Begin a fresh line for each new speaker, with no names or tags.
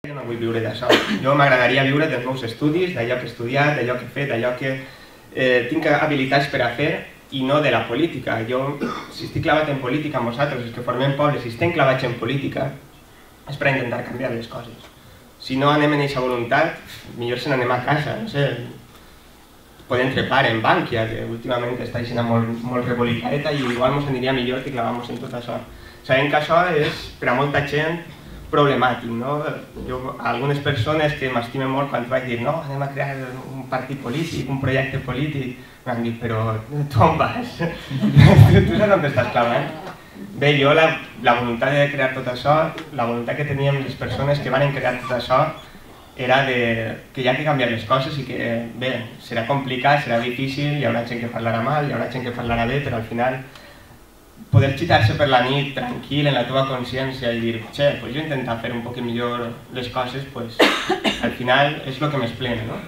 Jo no vull viure d'això. Jo m'agradaria viure dels meus estudis, d'allò que he estudiat, d'allò que he fet, d'allò que tinc habilitats per a fer i no de la política. Jo, si estic clavat en política amb vosaltres, els que formem pobles, si estem clavats en política, és per intentar canviar les coses. Si no anem en aquesta voluntat, millor se n'anem a casa, no sé, podem trepar en Bankia, que últimament està sent molt rebolicaeta i igual ens aniria millor que clavar-nos en tot això. Sabem que això és, per a molta gent, problemàtic, no? Algunes persones que m'estimen molt quan vaig dir no, anem a crear un partit polític, un projecte polític, m'han dit, però tu on vas? Tu saps on t'estàs clavant? Bé, jo la voluntat de crear tot això, la voluntat que teníem les persones que van crear tot això era que hi ha que canviar les coses i que, bé, serà complicat, serà difícil, hi haurà gent que parlarà mal, hi haurà gent que parlarà bé, però al final poder xitar-se per la nit tranquil en la teva consciència i dir, jo intentar fer un poc millor les coses, al final és el que més plena, no?